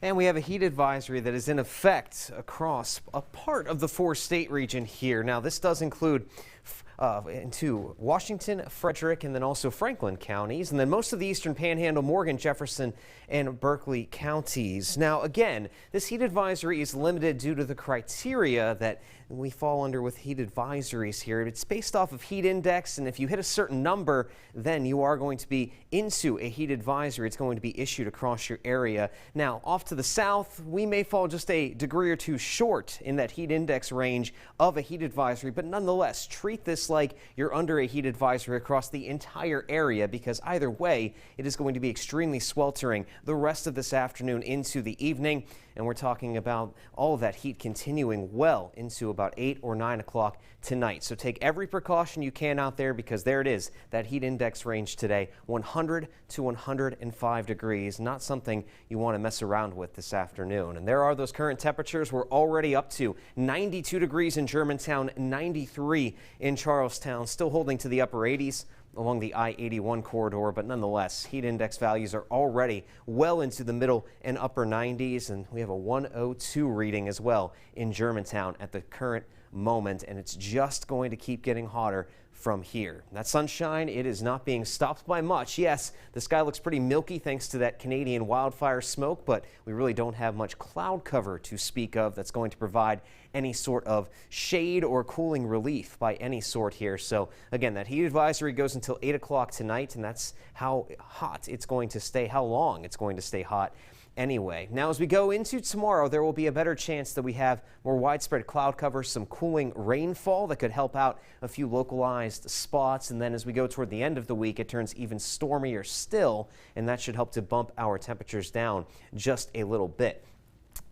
And we have a heat advisory that is in effect across a part of the four-state region here. Now, this does include into Washington, Frederick, and then also Franklin counties, and then most of the Eastern Panhandle, Morgan, Jefferson, and Berkeley counties. Now, again, this heat advisory is limited due to the criteria that we fall under with heat advisories here. It's based off of heat index, and if you hit a certain number, then you are going to be into a heat advisory. It's going to be issued across your area. Now, off to the south, we may fall just a degree or two short in that heat index range of a heat advisory, but nonetheless, treat this like you're under a heat advisory across the entire area, because either way, it is going to be extremely sweltering the rest of this afternoon into the evening. And we're talking about all of that heat continuing well into about 8 or 9 o'clock tonight. So take every precaution you can out there, because there it is, that heat index range today, 100 to 105 degrees. Not something you want to mess around with this afternoon. And there are those current temperatures. We're already up to 92 degrees in Germantown, 93 in Charlestown, still holding to the upper 80s along the I-81 corridor, but nonetheless, heat index values are already well into the middle and upper 90s, and we have a 102 reading as well in Germantown at the current moment, and it's just going to keep getting hotter from here. That sunshine, it is not being stopped by much. Yes, the sky looks pretty milky thanks to that Canadian wildfire smoke, but we really don't have much cloud cover to speak of that's going to provide any sort of shade or cooling relief by any sort here. So again, that heat advisory goes until 8 o'clock tonight, and that's how hot it's going to stay, how long it's going to stay hot anyway. Now, as we go into tomorrow, there will be a better chance that we have more widespread cloud cover, some cooling rainfall that could help out a few localized spots. And then as we go toward the end of the week, it turns even stormier still, and that should help to bump our temperatures down just a little bit.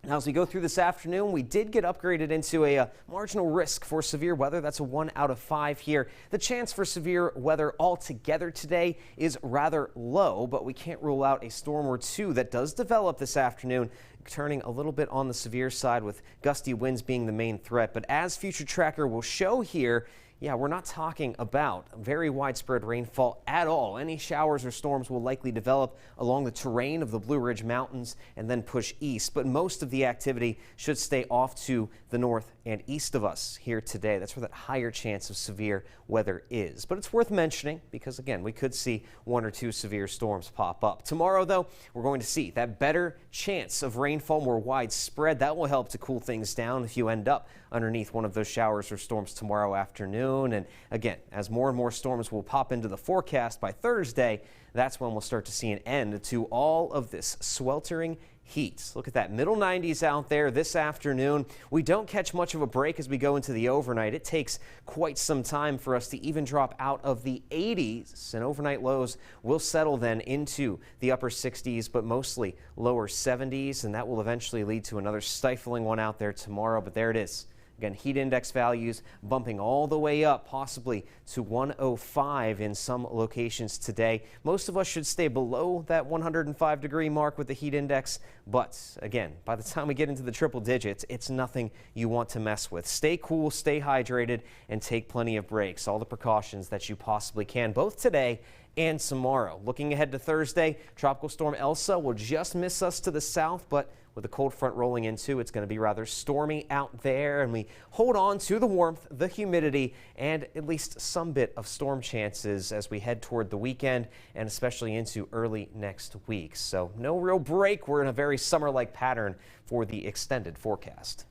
Now, as we go through this afternoon, we did get upgraded into a marginal risk for severe weather. That's a 1 out of 5 here. The chance for severe weather altogether today is rather low, but we can't rule out a storm or two that does develop this afternoon, turning a little bit on the severe side with gusty winds being the main threat. But as Future Tracker will show here, yeah, we're not talking about very widespread rainfall at all. Any showers or storms will likely develop along the terrain of the Blue Ridge Mountains and then push east. But most of the activity should stay off to the north and east of us here today. That's where that higher chance of severe weather is. But it's worth mentioning because, again, we could see 1 or 2 severe storms pop up. Tomorrow, though, we're going to see that better chance of rainfall, more widespread. That will help to cool things down if you end up underneath one of those showers or storms tomorrow afternoon. And again, as more and more storms will pop into the forecast by Thursday, that's when we'll start to see an end to all of this sweltering heat. Look at that, middle 90s out there this afternoon. We don't catch much of a break as we go into the overnight. It takes quite some time for us to even drop out of the 80s, and overnight lows will settle then into the upper 60s, but mostly lower 70s, and that will eventually lead to another stifling one out there tomorrow. But there it is. Again, heat index values bumping all the way up, possibly to 105 in some locations today. Most of us should stay below that 105 degree mark with the heat index. But again, by the time we get into the triple digits, it's nothing you want to mess with. Stay cool, stay hydrated, and take plenty of breaks. All the precautions that you possibly can, both today and tomorrow. Looking ahead to Thursday, Tropical Storm Elsa will just miss us to the south, but with a cold front rolling into, it's going to be rather stormy out there, and we hold on to the warmth, the humidity, and at least some bit of storm chances as we head toward the weekend and especially into early next week. So no real break. We're in a very summer-like pattern for the extended forecast.